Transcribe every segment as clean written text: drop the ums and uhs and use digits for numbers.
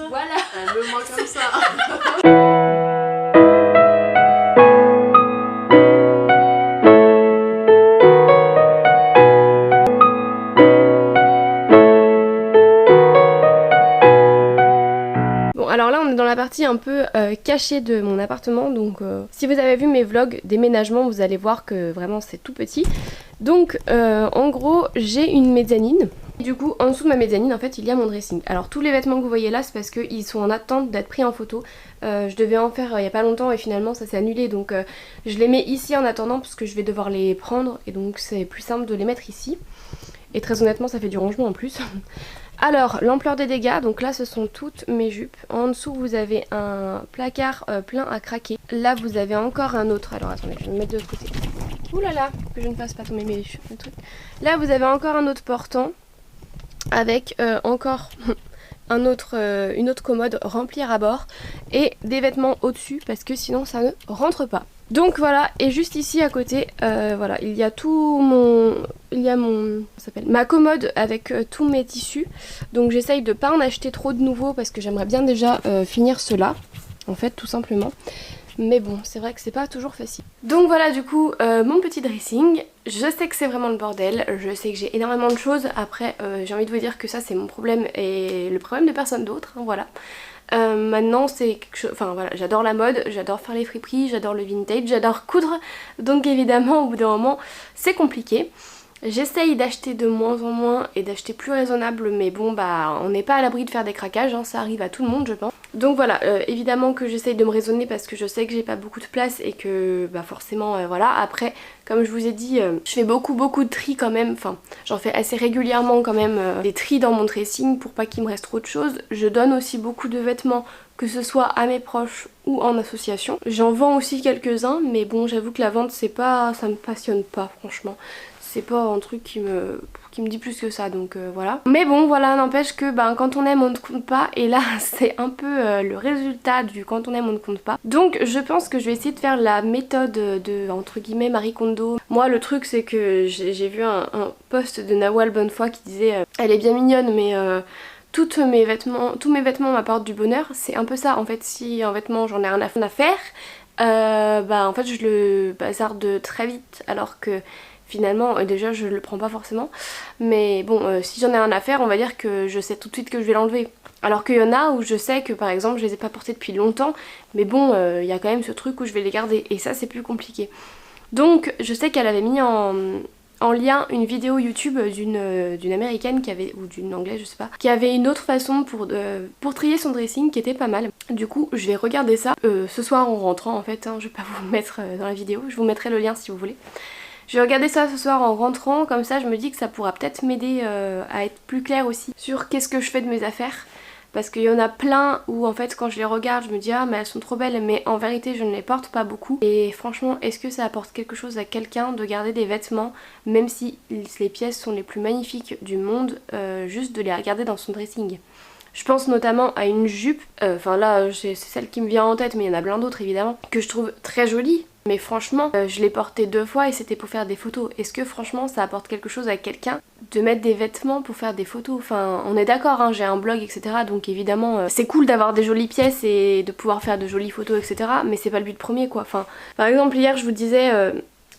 Voilà. Aime-moi comme ça. Bon, alors là on est dans la partie un peu cachée de mon appartement, donc si vous avez vu mes vlogs déménagement, vous allez voir que vraiment c'est tout petit. Donc en gros j'ai une mezzanine. Du coup en dessous de ma mezzanine en fait il y a mon dressing. Alors tous les vêtements que vous voyez là c'est parce qu'ils sont en attente d'être pris en photo. Je devais en faire il y a pas longtemps et finalement ça s'est annulé, donc je les mets ici en attendant parce que je vais devoir les prendre et donc c'est plus simple de les mettre ici. Et très honnêtement ça fait du rangement en plus. Alors, l'ampleur des dégâts, donc là ce sont toutes mes jupes. En dessous vous avez un placard plein à craquer. Là vous avez encore un autre, alors attendez je vais me mettre de l'autre côté. Ouh là là, que je ne fasse pas tomber mes trucs. Là vous avez encore un autre portant avec encore une autre commode remplie à bord et des vêtements au-dessus parce que sinon ça ne rentre pas. Donc voilà, et juste ici à côté, voilà, il y a ma commode avec tous mes tissus. Donc j'essaye de pas en acheter trop de nouveaux parce que j'aimerais bien déjà finir cela, en fait, tout simplement. Mais bon, c'est vrai que c'est pas toujours facile. Donc voilà du coup mon petit dressing. Je sais que c'est vraiment le bordel, je sais que j'ai énormément de choses. Après j'ai envie de vous dire que ça c'est mon problème et le problème de personne d'autre, hein, voilà. Maintenant c'est quelque chose, enfin voilà, j'adore la mode, j'adore faire les friperies, j'adore le vintage, j'adore coudre. Donc évidemment au bout d'un moment c'est compliqué. J'essaye d'acheter de moins en moins et d'acheter plus raisonnable, mais bon bah on n'est pas à l'abri de faire des craquages, hein, ça arrive à tout le monde je pense. Donc voilà, évidemment que j'essaye de me raisonner parce que je sais que j'ai pas beaucoup de place et que bah forcément voilà. Après comme je vous ai dit, je fais beaucoup de tri quand même, enfin j'en fais assez régulièrement quand même des tris dans mon dressing pour pas qu'il me reste trop de choses. Je donne aussi beaucoup de vêtements, que ce soit à mes proches ou en association. J'en vends aussi quelques-uns, mais bon j'avoue que la vente c'est pas, ça me passionne pas franchement. C'est pas un truc qui me dit plus que ça, donc voilà. Mais bon voilà, n'empêche que ben, quand on aime on ne compte pas, et là c'est un peu le résultat du quand on aime on ne compte pas. Donc je pense que je vais essayer de faire la méthode de entre guillemets Marie Kondo. Moi le truc c'est que j'ai vu un post de Nawal Bonnefoy qui disait elle est bien mignonne mais tous mes vêtements m'apportent du bonheur. C'est un peu ça en fait, si un vêtement j'en ai rien à faire, bah en fait je le bazarde très vite, alors que finalement déjà je le prends pas forcément, mais bon si j'en ai un à faire on va dire que je sais tout de suite que je vais l'enlever, alors qu'il y en a où je sais que par exemple je les ai pas portés depuis longtemps, mais bon il y a quand même ce truc où je vais les garder et ça c'est plus compliqué. Donc je sais qu'elle avait mis en lien une vidéo YouTube d'une américaine qui avait, ou d'une anglaise je sais pas, qui avait une autre façon pour trier son dressing qui était pas mal. Du coup je vais regarder ça ce soir en rentrant en fait, hein, je vais pas vous mettre dans la vidéo, je vous mettrai le lien si vous voulez. Je vais regarder ça ce soir en rentrant, comme ça je me dis que ça pourra peut-être m'aider à être plus claire aussi sur qu'est-ce que je fais de mes affaires. Parce qu'il y en a plein où en fait quand je les regarde je me dis ah mais elles sont trop belles, mais en vérité je ne les porte pas beaucoup. Et franchement est-ce que ça apporte quelque chose à quelqu'un de garder des vêtements, même si les pièces sont les plus magnifiques du monde, juste de les regarder dans son dressing. Je pense notamment à une jupe, enfin là c'est celle qui me vient en tête mais il y en a plein d'autres évidemment, que je trouve très jolie. Mais franchement, je l'ai portée 2 fois et c'était pour faire des photos. Est-ce que franchement ça apporte quelque chose à quelqu'un de mettre des vêtements pour faire des photos? Enfin, on est d'accord, hein, j'ai un blog etc. Donc évidemment, c'est cool d'avoir des jolies pièces et de pouvoir faire de jolies photos etc. Mais c'est pas le but premier quoi. Enfin, par exemple hier je vous disais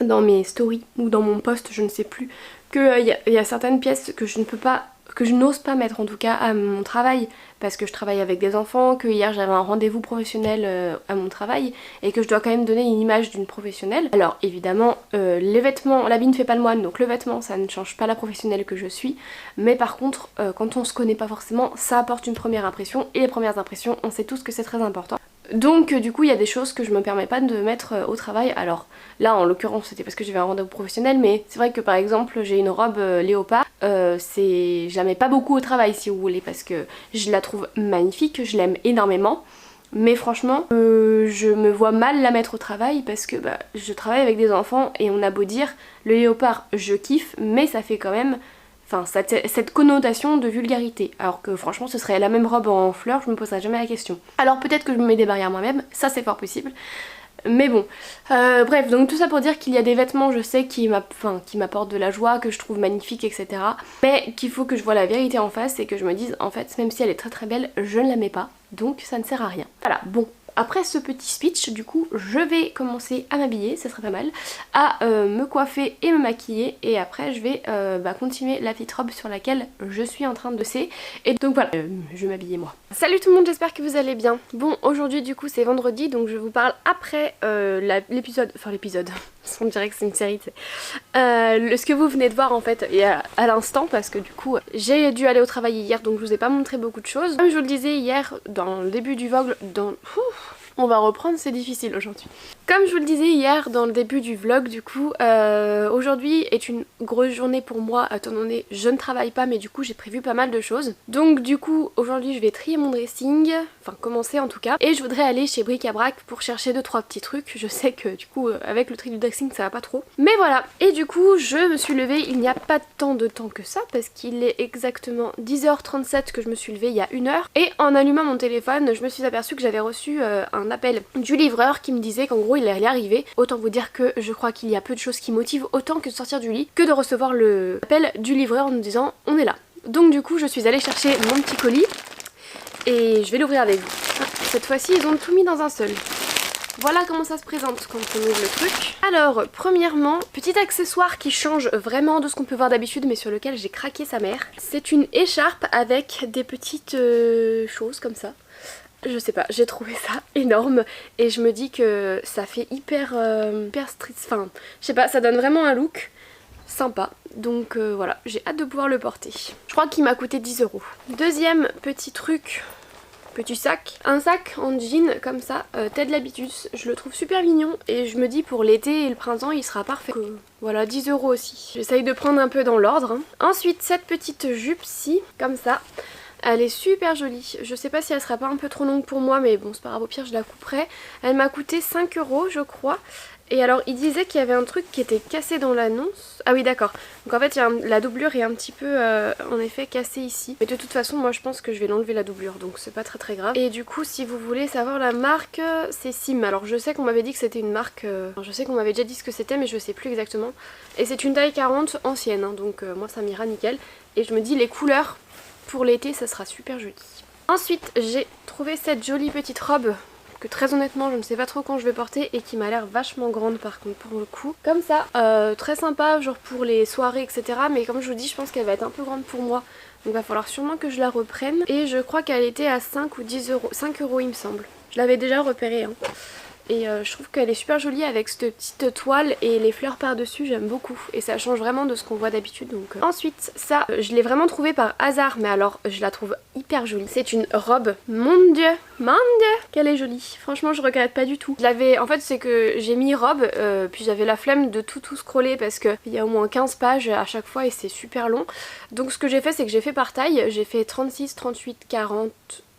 dans mes stories ou dans mon post, je ne sais plus, qu'il y a certaines pièces que je ne peux pas, que je n'ose pas mettre en tout cas à mon travail parce que je travaille avec des enfants, que hier j'avais un rendez-vous professionnel à mon travail et que je dois quand même donner une image d'une professionnelle. Alors évidemment les vêtements, l'habit ne fait pas le moine, donc le vêtement ça ne change pas la professionnelle que je suis, mais par contre quand on se connaît pas forcément ça apporte une première impression et les premières impressions on sait tous que c'est très important. Donc du coup il y a des choses que je me permets pas de mettre au travail. Alors là en l'occurrence c'était parce que j'avais un rendez-vous professionnel, mais c'est vrai que par exemple j'ai une robe léopard, c'est jamais pas beaucoup au travail si vous voulez, parce que je la trouve magnifique, je l'aime énormément, mais franchement je me vois mal la mettre au travail parce que bah, je travaille avec des enfants et on a beau dire le léopard je kiffe, mais ça fait quand même, enfin cette connotation de vulgarité, alors que franchement ce serait la même robe en fleurs, je me poserais jamais la question. Alors peut-être que je me mets des barrières moi-même, ça c'est fort possible. Mais bon, bref, donc tout ça pour dire qu'il y a des vêtements, je sais, qui m'apportent de la joie, que je trouve magnifiques, etc. Mais qu'il faut que je vois la vérité en face et que je me dise, en fait, même si elle est très très belle, je ne la mets pas, donc ça ne sert à rien. Voilà, bon. Après ce petit speech, du coup, je vais commencer à m'habiller, ça serait pas mal, à me coiffer et me maquiller, et après je vais continuer la petite robe sur laquelle je suis en train de bosser. Et donc voilà, je vais m'habiller moi. Salut tout le monde, j'espère que vous allez bien. Bon, aujourd'hui du coup c'est vendredi, donc je vous parle après l'épisode, on dirait que c'est une série, ce que vous venez de voir en fait et à l'instant, parce que du coup j'ai dû aller au travail hier, donc je vous ai pas montré beaucoup de choses. Comme je vous le disais hier dans le début du vlog, on va reprendre, c'est difficile aujourd'hui. Comme je vous le disais hier dans le début du vlog, du coup, aujourd'hui est une grosse journée pour moi, étant donné je ne travaille pas, mais du coup j'ai prévu pas mal de choses. Donc du coup, aujourd'hui je vais trier mon dressing, enfin commencer en tout cas, et je voudrais aller chez Bric-à-Brac pour chercher 2-3 petits trucs. Je sais que du coup, avec le tri du dressing ça va pas trop. Mais voilà, et du coup je me suis levée il n'y a pas tant de temps que ça, parce qu'il est exactement 10h37 que je me suis levée il y a 1 heure, et en allumant mon téléphone, je me suis aperçue que j'avais reçu un appel du livreur qui me disait qu'en gros il allait arriver. Autant vous dire que je crois qu'il y a peu de choses qui motivent autant que de sortir du lit que de recevoir l'appel du livreur en nous disant on est là. Donc du coup je suis allée chercher mon petit colis et je vais l'ouvrir avec vous. Cette fois-ci ils ont tout mis dans un seul. Voilà comment ça se présente quand on ouvre le truc. Alors, premièrement, petit accessoire qui change vraiment de ce qu'on peut voir d'habitude, mais sur lequel j'ai craqué sa mère. C'est une écharpe avec des petites choses comme ça. Je sais pas, j'ai trouvé ça énorme et je me dis que ça fait hyper street, enfin je sais pas, ça donne vraiment un look sympa. Donc voilà, j'ai hâte de pouvoir le porter. Je crois qu'il m'a coûté 10 €. Deuxième petit truc, petit sac, un sac en jean comme ça, Ted L'Habitus. Je le trouve super mignon et je me dis pour l'été et le printemps il sera parfait. Voilà, 10 € aussi. J'essaye de prendre un peu dans l'ordre. Ensuite cette petite jupe-ci, comme ça. Elle est super jolie, je sais pas si elle sera pas un peu trop longue pour moi, mais bon c'est pas grave, au pire je la couperai. Elle m'a coûté 5 € je crois. Et alors il disait qu'il y avait un truc qui était cassé dans l'annonce. Ah oui d'accord, donc en fait la doublure est un petit peu en effet cassée ici. Mais de toute façon moi je pense que je vais l'enlever la doublure, donc c'est pas très grave. Et du coup si vous voulez savoir la marque, c'est Sim. Alors je sais qu'on m'avait dit que c'était une marque, je sais qu'on m'avait déjà dit ce que c'était mais je sais plus exactement. Et c'est une taille 40 ancienne, hein, donc moi ça m'ira nickel. Et je me dis les couleurs pour l'été ça sera super joli. Ensuite j'ai trouvé cette jolie petite robe que très honnêtement je ne sais pas trop quand je vais porter et qui m'a l'air vachement grande par contre pour le coup. Comme ça, très sympa genre pour les soirées etc. Mais comme je vous dis je pense qu'elle va être un peu grande pour moi. Donc va falloir sûrement que je la reprenne. Et je crois qu'elle était à 5 ou 10 €. 5 € il me semble. Je l'avais déjà repérée hein. Et je trouve qu'elle est super jolie avec cette petite toile et les fleurs par dessus, j'aime beaucoup. Et ça change vraiment de ce qu'on voit d'habitude. Donc ensuite ça, je l'ai vraiment trouvée par hasard, mais alors je la trouve hyper jolie. C'est une robe, mon dieu qu'elle est jolie. Franchement je regrette pas du tout. Je l'avais, en fait c'est que j'ai mis robe, puis j'avais la flemme de tout scroller parce qu'il y a au moins 15 pages à chaque fois et c'est super long. Donc ce que j'ai fait c'est que j'ai fait par taille, j'ai fait 36, 38, 40...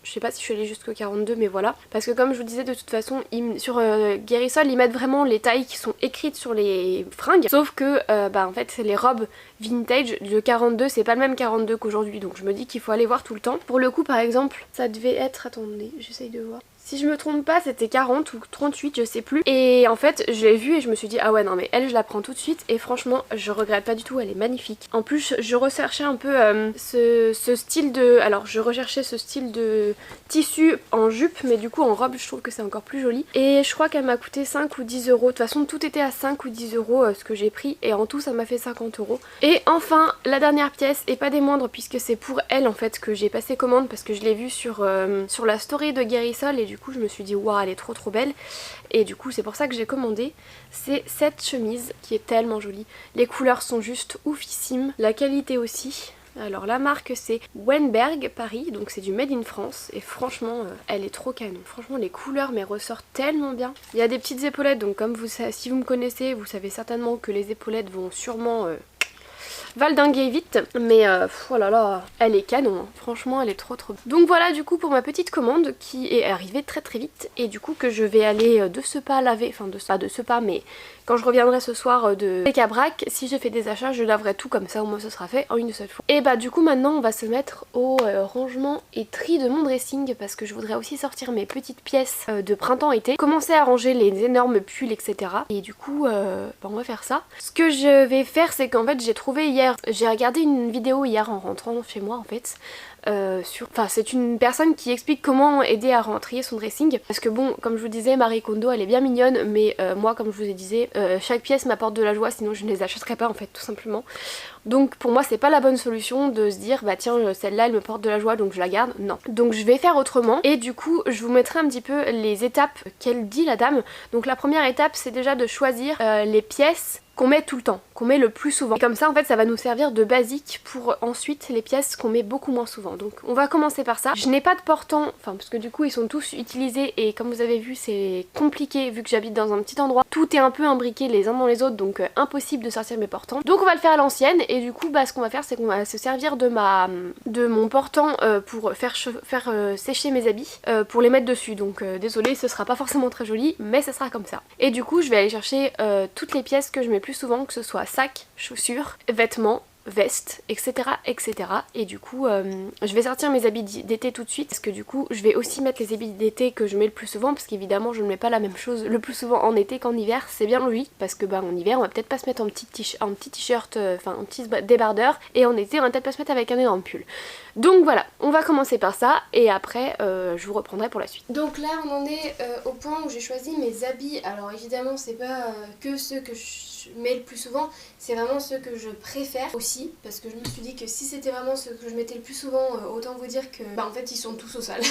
Je sais pas si je suis allée jusqu'au 42 mais voilà. Parce que comme je vous disais de toute façon sur Guérissol ils mettent vraiment les tailles qui sont écrites sur les fringues. Sauf que en fait les robes vintage, le 42 c'est pas le même 42 qu'aujourd'hui. Donc je me dis qu'il faut aller voir tout le temps. Pour le coup par exemple ça devait être, attendez j'essaye de voir. Si je me trompe pas c'était 40 ou 38 je sais plus. Et en fait je l'ai vue et je me suis dit ah ouais non mais elle je la prends tout de suite. Et franchement je regrette pas du tout, elle est magnifique. En plus je recherchais un peu ce style de... Alors je recherchais ce style de tissu en jupe mais du coup en robe je trouve que c'est encore plus joli. Et je crois qu'elle m'a coûté 5 ou 10 €. De toute façon tout était à 5 ou 10 € ce que j'ai pris. Et en tout ça m'a fait 50 €. Et enfin la dernière pièce et pas des moindres puisque c'est pour elle en fait que j'ai passé commande. Parce que je l'ai vue sur la story de Guérissol et du coup je me suis dit waouh elle est trop belle. Et du coup c'est pour ça que j'ai commandé. C'est cette chemise qui est tellement jolie. Les couleurs sont juste oufissimes, la qualité aussi. Alors la marque c'est Wenberg Paris, donc c'est du Made in France. Et franchement elle est trop canon. Franchement les couleurs mais ressortent tellement bien. Il y a des petites épaulettes, donc comme si vous me connaissez vous savez certainement que les épaulettes vont sûrement valdinguer vite, mais oh là là, elle est canon, hein. Franchement elle est trop bien. Donc voilà du coup pour ma petite commande qui est arrivée très vite et du coup que je vais aller de ce pas laver, enfin de ce pas mais quand je reviendrai ce soir de Bric-à-Brac, si j'ai fait des achats, je laverai tout comme ça, au moins ce sera fait en une seule fois. Et bah du coup maintenant on va se mettre au rangement et tri de mon dressing parce que je voudrais aussi sortir mes petites pièces de printemps-été, commencer à ranger les énormes pulls etc. Et du coup bah, on va faire ça. Ce que je vais faire c'est qu'en fait j'ai trouvé hier, j'ai regardé une vidéo hier en rentrant chez moi en fait. Enfin c'est une personne qui explique comment aider à trier son dressing parce que bon comme je vous disais Marie Kondo elle est bien mignonne mais moi comme je vous ai dit chaque pièce m'apporte de la joie sinon je ne les achèterais pas en fait tout simplement. Donc pour moi c'est pas la bonne solution de se dire bah tiens celle-là elle me porte de la joie donc je la garde, non. Donc je vais faire autrement et du coup je vous mettrai un petit peu les étapes qu'elle dit la dame. Donc la première étape c'est déjà de choisir les pièces qu'on met tout le temps, qu'on met le plus souvent. Et comme ça en fait ça va nous servir de basique pour ensuite les pièces qu'on met beaucoup moins souvent. Donc on va commencer par ça. Je n'ai pas de portant, enfin parce que du coup ils sont tous utilisés et comme vous avez vu c'est compliqué vu que j'habite dans un petit endroit. Tout est un peu imbriqué les uns dans les autres donc impossible de sortir mes portants. Donc on va le faire à l'ancienne et du coup bah ce qu'on va faire c'est qu'on va se servir de mon portant pour faire sécher mes habits pour les mettre dessus. Donc désolée ce sera pas forcément très joli mais ça sera comme ça. Et du coup je vais aller chercher toutes les pièces que je mets plus souvent, que ce soit sacs, chaussures, vêtements, vestes, etc. etc. Et du coup je vais sortir mes habits d'été tout de suite parce que du coup je vais aussi mettre les habits d'été que je mets le plus souvent parce qu'évidemment je ne mets pas la même chose le plus souvent en été qu'en hiver, c'est bien logique parce que bah en hiver on va peut-être pas se mettre en petit t-shirt, enfin un petit débardeur et en été on va peut-être pas se mettre avec un énorme pull. Donc voilà, on va commencer par ça et après je vous reprendrai pour la suite. Donc là on en est au point où j'ai choisi mes habits. Alors évidemment c'est pas que ceux que je mets le plus souvent, c'est vraiment ceux que je préfère aussi parce que je me suis dit que si c'était vraiment ceux que je mettais le plus souvent autant vous dire que bah en fait ils sont tous au sale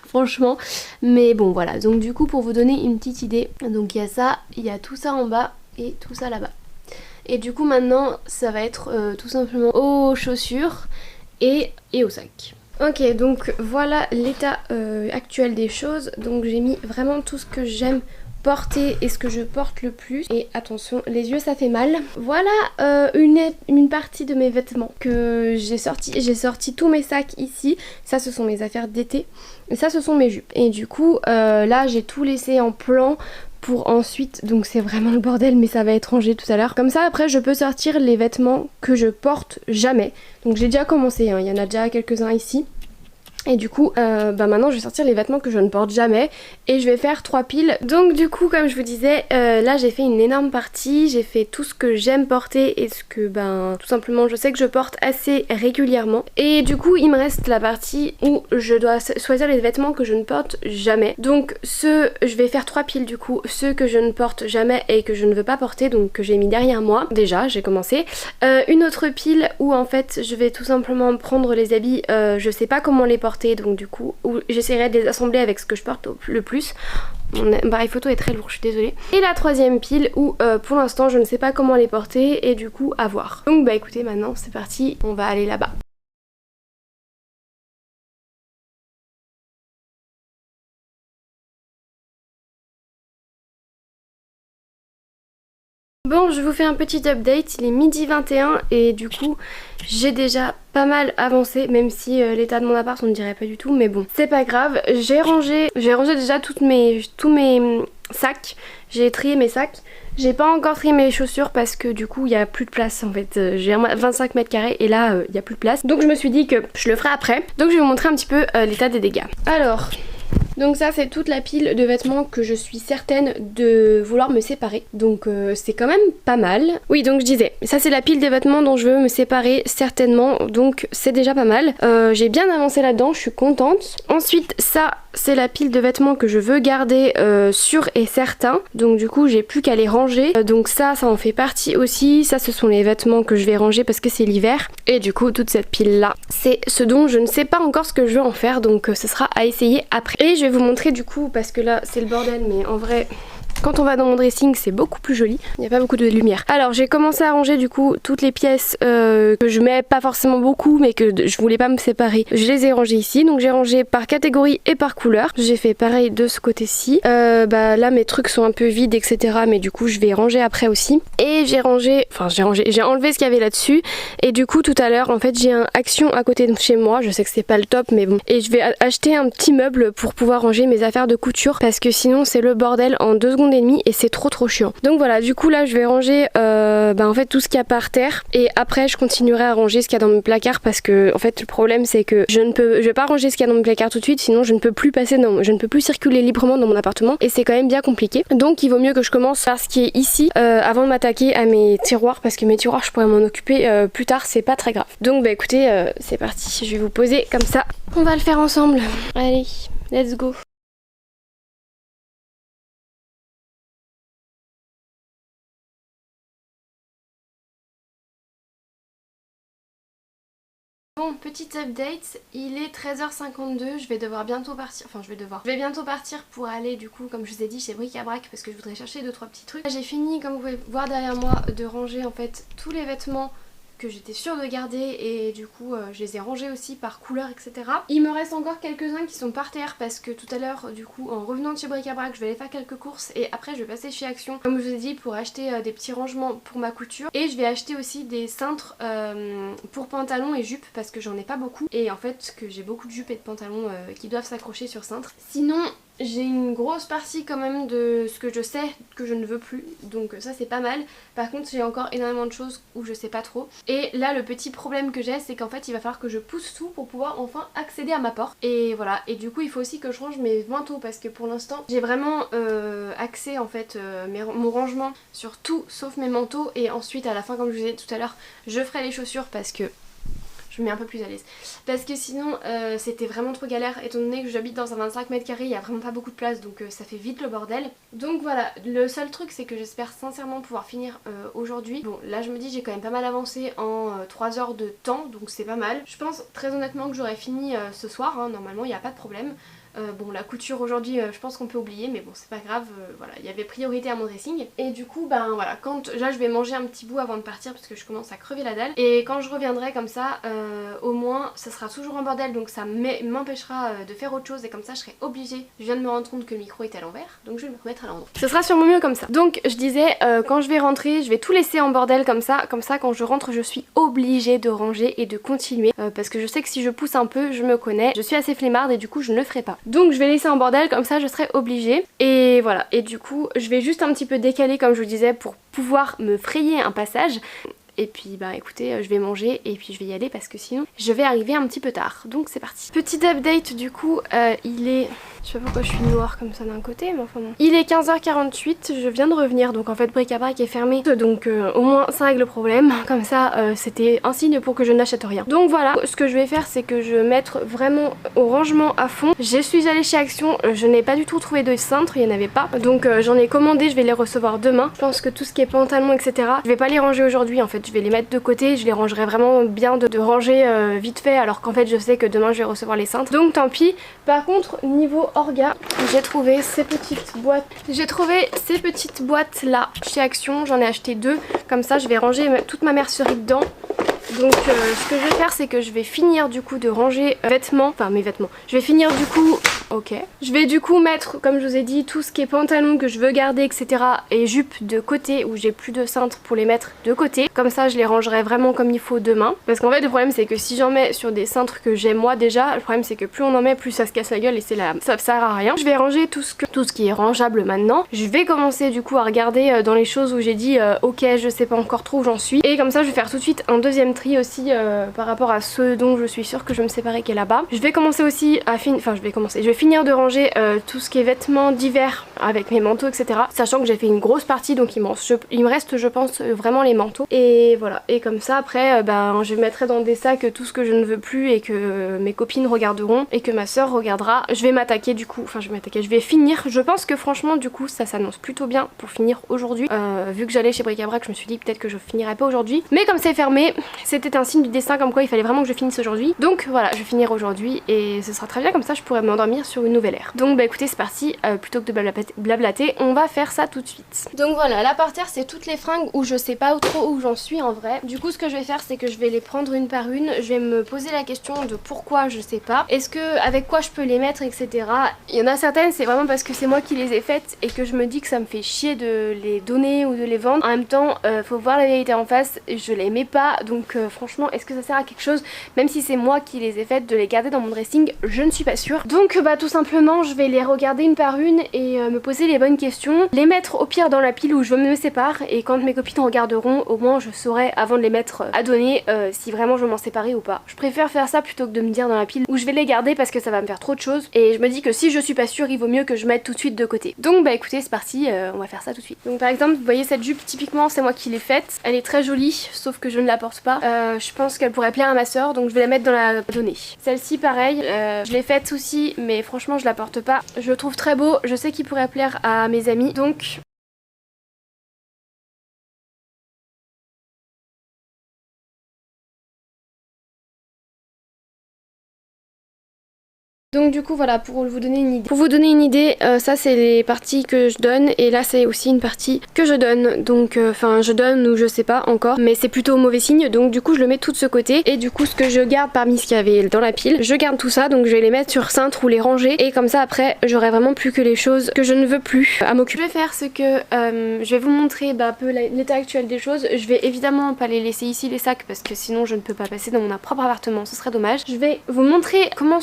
franchement. Mais bon voilà, donc du coup pour vous donner une petite idée, donc il y a ça, il y a tout ça en bas et tout ça là-bas. Et du coup maintenant ça va être tout simplement aux chaussures et au sac. Ok donc voilà l'état actuel des choses, donc j'ai mis vraiment tout ce que j'aime porter et ce que je porte le plus. Et attention les yeux ça fait mal. Voilà une partie de mes vêtements que j'ai sorti tous mes sacs ici. Ça ce sont mes affaires d'été et ça ce sont mes jupes. Et du coup là j'ai tout laissé en plan pour ensuite, donc c'est vraiment le bordel mais ça va être rangé tout à l'heure. Comme ça après je peux sortir les vêtements que je porte jamais. Donc j'ai déjà commencé, hein. Il y en a déjà quelques-uns ici. Et du coup bah maintenant je vais sortir les vêtements que je ne porte jamais et je vais faire 3 piles. Donc du coup comme je vous disais là j'ai fait une énorme partie, j'ai fait tout ce que j'aime porter et ce que ben tout simplement je sais que je porte assez régulièrement. Et du coup il me reste la partie où je dois choisir les vêtements que je ne porte jamais. Donc je vais faire 3 piles du coup, ceux que je ne porte jamais et que je ne veux pas porter, donc que j'ai mis derrière moi, déjà j'ai commencé. Une autre pile où en fait je vais tout simplement prendre les habits, je sais pas comment les porter donc du coup j'essaierai de les assembler avec ce que je porte le plus. Mon appareil photo est très lourd, je suis désolée. Et la troisième pile où pour l'instant je ne sais pas comment les porter et du coup à voir. Donc bah écoutez maintenant c'est parti, on va aller là-bas. Bon je vous fais un petit update, il est midi 21 et du coup j'ai déjà pas mal avancé même si l'état de mon appart on ne dirait pas du tout mais bon c'est pas grave. J'ai rangé déjà tous mes sacs, j'ai trié mes sacs. J'ai pas encore trié mes chaussures parce que du coup il n'y a plus de place en fait. J'ai 25 mètres carrés et là il n'y a plus de place. Donc je me suis dit que je le ferai après. Donc je vais vous montrer un petit peu l'état des dégâts. Alors... donc ça c'est toute la pile de vêtements que je suis certaine de vouloir me séparer. Donc c'est quand même pas mal. Oui donc je disais, ça c'est la pile des vêtements dont je veux me séparer certainement. Donc c'est déjà pas mal. J'ai bien avancé là-dedans, je suis contente. Ensuite ça c'est la pile de vêtements que je veux garder sûr et certain. Donc du coup j'ai plus qu'à les ranger. Donc ça en fait partie aussi. Ça ce sont les vêtements que je vais ranger parce que c'est l'hiver. Et du coup toute cette pile là c'est ce dont je ne sais pas encore ce que je veux en faire. Donc ce sera à essayer après. Et je vais vous montrer du coup parce que là c'est le bordel mais en vrai quand on va dans mon dressing c'est beaucoup plus joli, il n'y a pas beaucoup de lumière. Alors j'ai commencé à ranger du coup toutes les pièces que je mets pas forcément beaucoup mais que je voulais pas me séparer. Je les ai rangées ici, donc j'ai rangé par catégorie et par couleur. J'ai fait pareil de ce côté-ci. Bah là mes trucs sont un peu vides etc mais du coup je vais ranger après aussi. Et j'ai enlevé ce qu'il y avait là-dessus et du coup tout à l'heure en fait j'ai un Action à côté de chez moi, je sais que c'est pas le top mais bon. Et je vais acheter un petit meuble pour pouvoir ranger mes affaires de couture parce que sinon c'est le bordel. En 2 secondes seconde et demie et c'est trop chiant. Donc voilà, du coup là je vais ranger en fait tout ce qu'il y a par terre et après je continuerai à ranger ce qu'il y a dans mon placard parce que en fait le problème c'est que je vais pas ranger ce qu'il y a dans mon placard tout de suite, sinon je ne peux plus circuler librement dans mon appartement et c'est quand même bien compliqué. Donc il vaut mieux que je commence par ce qui est ici avant de m'attaquer à mes tiroirs parce que mes tiroirs je pourrais m'en occuper plus tard, c'est pas très grave. Donc bah écoutez, c'est parti, je vais vous poser comme ça. On va le faire ensemble. Allez, let's go. Bon, petit update, il est 13h52, je vais devoir bientôt partir, je vais bientôt partir pour aller du coup, comme je vous ai dit, chez Bric-à-Brac parce que je voudrais chercher 2-3 petits trucs. J'ai fini, comme vous pouvez voir derrière moi, de ranger en fait tous les vêtements que j'étais sûre de garder et du coup je les ai rangés aussi par couleur, etc. Il me reste encore quelques-uns qui sont par terre parce que tout à l'heure du coup en revenant de chez Bric-à-Brac je vais aller faire quelques courses et après je vais passer chez Action comme je vous ai dit pour acheter des petits rangements pour ma couture et je vais acheter aussi des cintres pour pantalons et jupes parce que j'en ai pas beaucoup et en fait que j'ai beaucoup de jupes et de pantalons qui doivent s'accrocher sur cintre. Sinon j'ai une grosse partie quand même de ce que je sais que je ne veux plus, donc ça c'est pas mal. Par contre j'ai encore énormément de choses où je sais pas trop. Et là le petit problème que j'ai c'est qu'en fait il va falloir que je pousse tout pour pouvoir enfin accéder à ma porte. Et voilà, et du coup il faut aussi que je range mes manteaux parce que pour l'instant j'ai vraiment axé en fait mon rangement sur tout sauf mes manteaux. Et ensuite à la fin comme je vous disais tout à l'heure je ferai les chaussures parce que je me mets un peu plus à l'aise. Parce que sinon c'était vraiment trop galère étant donné que j'habite dans un 25 mètres carrés, il n'y a vraiment pas beaucoup de place donc ça fait vite le bordel. Donc voilà, le seul truc c'est que j'espère sincèrement pouvoir finir aujourd'hui. Bon là je me dis j'ai quand même pas mal avancé en 3 heures de temps donc c'est pas mal. Je pense très honnêtement que j'aurai fini ce soir, hein, normalement il n'y a pas de problème. Bon la couture aujourd'hui je pense qu'on peut oublier mais bon c'est pas grave, voilà il y avait priorité à mon dressing et du coup ben voilà quand là je vais manger un petit bout avant de partir parce que je commence à crever la dalle et quand je reviendrai comme ça au moins ça sera toujours en bordel donc ça m'empêchera de faire autre chose et comme ça je serai obligée, je viens de me rendre compte que le micro est à l'envers donc je vais me remettre à l'endroit. Ce sera sûrement mieux comme ça. Donc je disais quand je vais rentrer je vais tout laisser en bordel comme ça quand je rentre je suis obligée de ranger et de continuer parce que je sais que si je pousse un peu je me connais, je suis assez flemmarde et du coup je ne le ferai pas. Donc je vais laisser en bordel comme ça je serai obligée et voilà et du coup je vais juste un petit peu décaler comme je vous disais pour pouvoir me frayer un passage. Et puis bah écoutez je vais manger et puis je vais y aller parce que sinon je vais arriver un petit peu tard. Donc c'est parti. Petit update du coup il est... Je sais pas pourquoi je suis noire comme ça d'un côté mais enfin bon. Il est 15h48, je viens de revenir donc en fait Bric-à-Brac est fermé donc au moins ça règle le problème. Comme ça c'était un signe pour que je n'achète rien. Donc voilà, ce que je vais faire c'est que je vais mettre vraiment au rangement à fond. Je suis allée chez Action, je n'ai pas du tout trouvé de cintre, il n'y en avait pas. Donc j'en ai commandé, je vais les recevoir demain. Je pense que tout ce qui est pantalon etc. je vais pas les ranger aujourd'hui en fait, je vais les mettre de côté, je les rangerai vraiment bien de ranger vite fait alors qu'en fait je sais que demain je vais recevoir les cintres. Donc tant pis. Par contre niveau orga, j'ai trouvé ces petites boîtes. J'ai trouvé ces petites boîtes là chez Action, j'en ai acheté 2. Comme ça je vais ranger toute ma mercerie dedans. Donc ce que je vais faire c'est que je vais finir du coup de ranger mes vêtements. Je vais finir du coup, ok. Je vais du coup mettre comme je vous ai dit tout ce qui est pantalon que je veux garder etc. et jupes de côté où j'ai plus de cintres pour les mettre de côté. Comme ça je les rangerai vraiment comme il faut demain. Parce qu'en fait le problème c'est que si j'en mets sur des cintres que j'ai moi déjà, le problème c'est que plus on en met plus ça se casse la gueule et ça sert à rien. Je vais ranger tout ce qui est rangeable maintenant. Je vais commencer du coup à regarder dans les choses où j'ai dit ok je sais pas encore trop où j'en suis. Et comme ça je vais faire tout de suite un deuxième tri aussi par rapport à ceux dont je suis sûre que je me séparer qui est là-bas. Je vais commencer aussi à je vais finir de ranger tout ce qui est vêtements d'hiver avec mes manteaux etc. Sachant que j'ai fait une grosse partie donc il me reste je pense vraiment les manteaux. Et voilà, et comme ça après je mettrai dans des sacs tout ce que je ne veux plus et que mes copines regarderont et que ma soeur regardera. Je vais m'attaquer du coup, je vais finir. Je pense que franchement du coup ça s'annonce plutôt bien pour finir aujourd'hui. Vu que j'allais chez Bric-à-Brac je me suis dit peut-être que je finirais pas aujourd'hui. Mais comme c'est fermé, c'était un signe du destin comme quoi il fallait vraiment que je finisse aujourd'hui. Donc voilà, je vais finir aujourd'hui et ce sera très bien comme ça je pourrai m'endormir sur une nouvelle ère. Donc bah écoutez c'est parti, plutôt que de blablater, on va faire ça tout de suite. Donc voilà, là par terre c'est toutes les fringues où je sais pas trop où j'en suis en vrai. Du coup ce que je vais faire c'est que je vais les prendre une par une, je vais me poser la question de pourquoi je sais pas, est-ce que avec quoi je peux les mettre etc. Il y en a certaines c'est vraiment parce que c'est moi qui les ai faites et que je me dis que ça me fait chier de les donner ou de les vendre. En même temps faut voir la vérité en face, je les mets pas donc donc franchement est-ce que ça sert à quelque chose, même si c'est moi qui les ai faites, de les garder dans mon dressing, je ne suis pas sûre. Donc bah tout simplement je vais les regarder une par une et me poser les bonnes questions, les mettre au pire dans la pile où je me sépare, et quand mes copines regarderont au moins je saurai avant de les mettre à donner si vraiment je veux m'en séparer ou pas. Je préfère faire ça plutôt que de me dire dans la pile où je vais les garder parce que ça va me faire trop de choses, et je me dis que si je suis pas sûre il vaut mieux que je mette tout de suite de côté. Donc bah écoutez c'est parti, on va faire ça tout de suite. Donc par exemple vous voyez cette jupe typiquement c'est moi qui l'ai faite, elle est très jolie sauf que je ne la porte pas. Je pense qu'elle pourrait plaire à ma soeur donc je vais la mettre dans la donnée. Celle-ci pareil, je l'ai faite aussi mais franchement je la porte pas. Je le trouve très beau, je sais qu'il pourrait plaire à mes amis donc... Donc du coup voilà, pour vous donner une idée. Pour vous donner une idée, ça c'est les parties que je donne et là c'est aussi une partie que je donne. Donc enfin je donne ou je sais pas encore, mais c'est plutôt mauvais signe. Donc du coup je le mets tout de ce côté et du coup ce que je garde parmi ce qu'il y avait dans la pile, je garde tout ça. Donc je vais les mettre sur cintre ou les ranger et comme ça après j'aurai vraiment plus que les choses que je ne veux plus à m'occuper. Je vais faire ce que je vais vous montrer un peu l'état actuel des choses. Je vais évidemment pas les laisser ici les sacs parce que sinon je ne peux pas passer dans mon propre appartement, ce serait dommage. Je vais vous montrer comment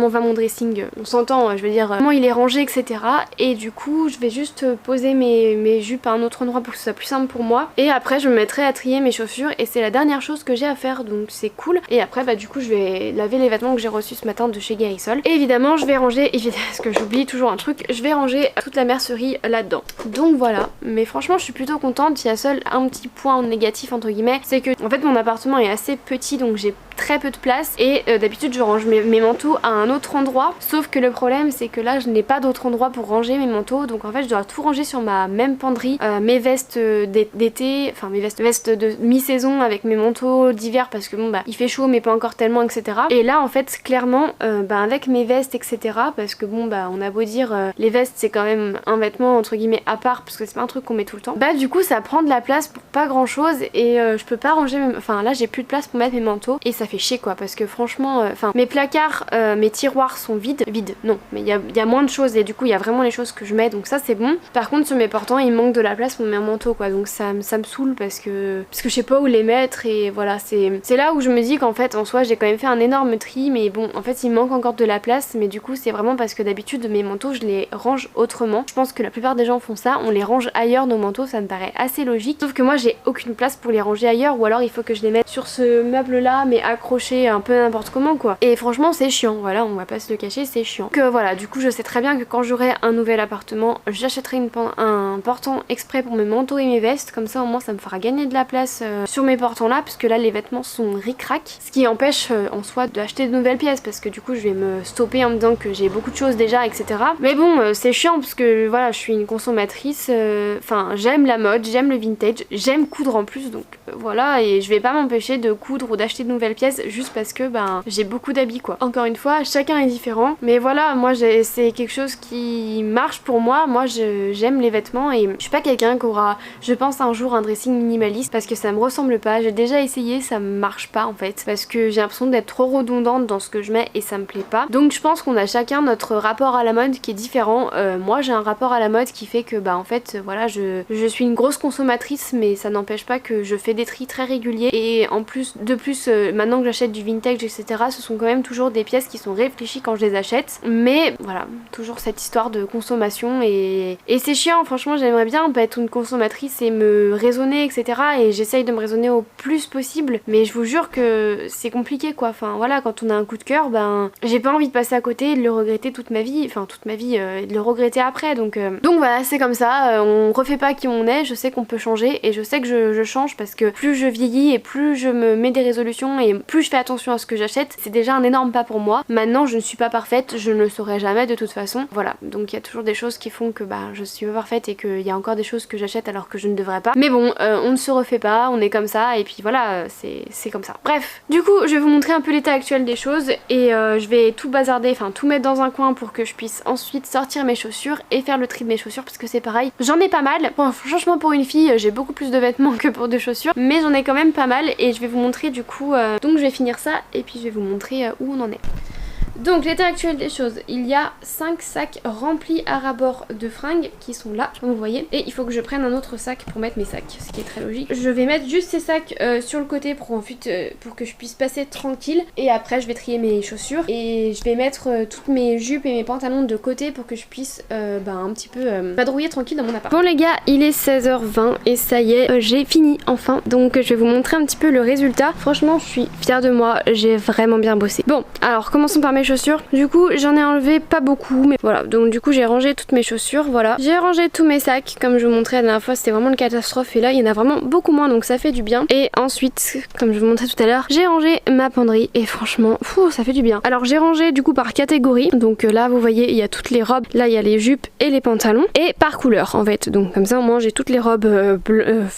va mon dressing, on s'entend, je veux dire comment il est rangé etc. Et du coup je vais juste poser mes jupes à un autre endroit pour que ce soit plus simple pour moi, et après je me mettrai à trier mes chaussures et c'est la dernière chose que j'ai à faire donc c'est cool. Et après bah du coup je vais laver les vêtements que j'ai reçus ce matin de chez Guérissol et évidemment je vais ranger, parce que j'oublie toujours un truc, je vais ranger toute la mercerie là-dedans. Donc voilà, mais franchement je suis plutôt contente. Il y a seul un petit point négatif entre guillemets, c'est que en fait mon appartement est assez petit donc j'ai très peu de place et d'habitude je range mes manteaux à un autre endroit, sauf que le problème c'est que là je n'ai pas d'autre endroit pour ranger mes manteaux, donc en fait je dois tout ranger sur ma même penderie, mes vestes d'été, enfin mes vestes de mi-saison avec mes manteaux d'hiver parce que bon bah il fait chaud mais pas encore tellement etc. Et là en fait clairement avec mes vestes etc, parce que bon bah on a beau dire les vestes c'est quand même un vêtement entre guillemets à part parce que c'est pas un truc qu'on met tout le temps, bah du coup ça prend de la place pour pas grand chose et je peux pas ranger enfin là j'ai plus de place pour mettre mes manteaux et ça fait chier quoi, parce que franchement mes placards, mes tiroirs sont vides non mais il y a moins de choses et du coup il y a vraiment les choses que je mets donc ça c'est bon. Par contre sur mes portants il manque de la place pour mes manteaux quoi, donc ça me saoule parce que je sais pas où les mettre et voilà c'est là où je me dis qu'en fait en soi j'ai quand même fait un énorme tri, mais bon en fait il manque encore de la place, mais du coup c'est vraiment parce que d'habitude mes manteaux je les range autrement. Je pense que la plupart des gens font ça, on les range ailleurs nos manteaux, ça me paraît assez logique, sauf que moi j'ai aucune place pour les ranger ailleurs ou alors il faut que je les mette sur ce meuble là mais accrochés un peu n'importe comment quoi, et franchement c'est chiant, voilà on va pas se le cacher, c'est chiant. Donc voilà, du coup je sais très bien que quand j'aurai un nouvel appartement j'achèterai un portant exprès pour mes manteaux et mes vestes, comme ça au moins ça me fera gagner de la place sur mes portants là, parce que là les vêtements sont ric-rac, ce qui empêche en soi d'acheter de nouvelles pièces parce que du coup je vais me stopper en me disant que j'ai beaucoup de choses déjà etc. Mais bon c'est chiant parce que voilà je suis une consommatrice, enfin j'aime la mode, j'aime le vintage, j'aime coudre en plus, donc voilà, et je vais pas m'empêcher de coudre ou d'acheter de nouvelles pièces juste parce que j'ai beaucoup d'habits quoi. Encore une fois chacun est différent, mais voilà moi c'est quelque chose qui marche pour moi. Moi j'aime les vêtements et je suis pas quelqu'un qui aura je pense un jour un dressing minimaliste parce que ça me ressemble pas. J'ai déjà essayé, ça marche pas en fait parce que j'ai l'impression d'être trop redondante dans ce que je mets et ça me plaît pas. Donc je pense qu'on a chacun notre rapport à la mode qui est différent. Moi j'ai un rapport à la mode qui fait que en fait voilà je suis une grosse consommatrice, mais ça n'empêche pas que je fais des tris très réguliers et en plus maintenant que j'achète du vintage etc, ce sont quand même toujours des pièces qui sont réfléchies quand je les achète, mais voilà toujours cette histoire de consommation et c'est chiant. Franchement j'aimerais bien pas être une consommatrice et me raisonner etc, et j'essaye de me raisonner au plus possible, mais je vous jure que c'est compliqué quoi. Enfin voilà, quand on a un coup de cœur j'ai pas envie de passer à côté et de le regretter toute ma vie et de le regretter après, donc voilà c'est comme ça, on refait pas qui on est. Je sais qu'on peut changer et je sais que je change parce que plus je vieillis et plus je me mets des résolutions et plus je fais attention à ce que j'achète. C'est déjà un énorme pas pour moi. Maintenant je ne suis pas parfaite, je ne le serai jamais de toute façon, voilà, donc il y a toujours des choses qui font que je suis pas parfaite et qu'il y a encore des choses que j'achète alors que je ne devrais pas, mais bon on ne se refait pas, on est comme ça et puis voilà c'est comme ça. Bref, du coup je vais vous montrer un peu l'état actuel des choses et je vais tout bazarder, enfin tout mettre dans un coin pour que je puisse ensuite sortir mes chaussures et faire le tri de mes chaussures parce que c'est pareil, j'en ai pas mal. Bon franchement pour une fille j'ai beaucoup plus de vêtements que pour de chaussures, mais j'en ai quand même pas mal et je vais vous montrer du coup donc je vais finir ça et puis je vais vous montrer où on en est. Donc l'état actuel des choses, il y a 5 sacs remplis à ras-bord de fringues qui sont là, comme vous voyez. Et il faut que je prenne un autre sac pour mettre mes sacs, ce qui est très logique. Je vais mettre juste ces sacs sur le côté pour ensuite pour que je puisse passer tranquille. Et après je vais trier mes chaussures et je vais mettre toutes mes jupes et mes pantalons de côté pour que je puisse un petit peu m'adrouiller tranquille dans mon appart. Bon les gars, il est 16h20 et ça y est, j'ai fini enfin. Donc je vais vous montrer un petit peu le résultat. Franchement je suis fière de moi, j'ai vraiment bien bossé. Bon, alors commençons par mes chaussures. Du coup j'en ai enlevé pas beaucoup, mais voilà, donc du coup j'ai rangé toutes mes chaussures, voilà. J'ai rangé tous mes sacs, comme je vous montrais la dernière fois, c'était vraiment une catastrophe et là il y en a vraiment beaucoup moins, donc ça fait du bien. Et ensuite, comme je vous montrais tout à l'heure, j'ai rangé ma penderie et franchement, ça fait du bien. Alors j'ai rangé du coup par catégorie, donc là vous voyez il y a toutes les robes, là il y a les jupes et les pantalons, et par couleur en fait, donc comme ça au moins j'ai toutes les robes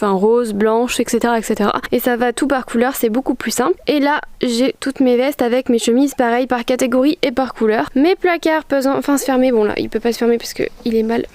roses, blanches, etc., etc. Et ça va tout par couleur, c'est beaucoup plus simple. Et là j'ai toutes mes vestes avec mes chemises pareil par catégorie et par couleur. Mes placards peuvent enfin se fermer, bon là il peut pas se fermer parce que il est mal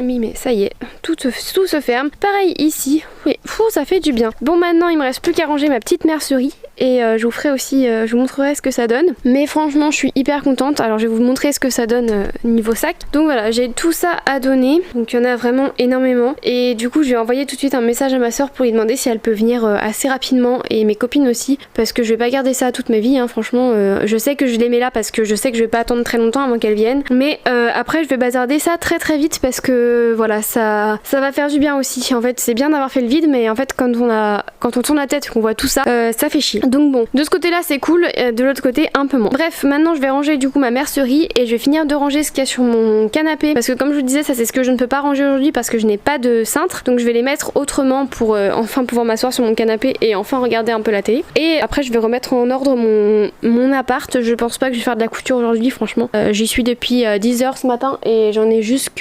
mis, mais ça y est, tout se ferme. Pareil ici, oui, ça fait du bien. Bon maintenant il me reste plus qu'à ranger ma petite mercerie et je vous ferai aussi, je vous montrerai ce que ça donne. Mais franchement je suis hyper contente. Alors je vais vous montrer ce que ça donne niveau sac. Donc voilà, j'ai tout ça à donner, donc il y en a vraiment énormément. Et du coup je vais envoyer tout de suite un message à ma soeur pour lui demander si elle peut venir assez rapidement, et mes copines aussi, parce que je vais pas garder ça toute ma vie hein. Franchement je sais que je les mets là parce que je sais que je vais pas attendre très longtemps avant qu'elles viennent, mais après je vais bazarder ça très vite parce que voilà, ça va faire du bien aussi. En fait c'est bien d'avoir fait le vide, mais en fait quand on tourne la tête et qu'on voit tout ça, ça fait chier. Donc bon, de ce côté là c'est cool, de l'autre côté un peu moins. Bref, maintenant je vais ranger du coup ma mercerie et je vais finir de ranger ce qu'il y a sur mon canapé, parce que comme je vous disais, ça c'est ce que je ne peux pas ranger aujourd'hui parce que je n'ai pas de cintre, donc je vais les mettre autrement pour enfin pouvoir m'asseoir sur mon canapé et enfin regarder un peu la télé. Et après je vais remettre en ordre mon appart. Je pense pas que je vais faire de la couture aujourd'hui, franchement j'y suis depuis 10h ce matin et j'en ai juste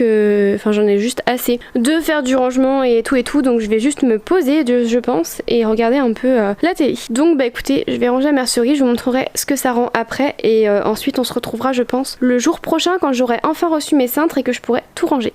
assez de faire du rangement et tout, donc je vais juste me poser je pense et regarder un peu la télé. Donc bah écoutez, je vais ranger la mercerie, je vous montrerai ce que ça rend après et ensuite on se retrouvera je pense le jour prochain quand j'aurai enfin reçu mes cintres et que je pourrai tout ranger.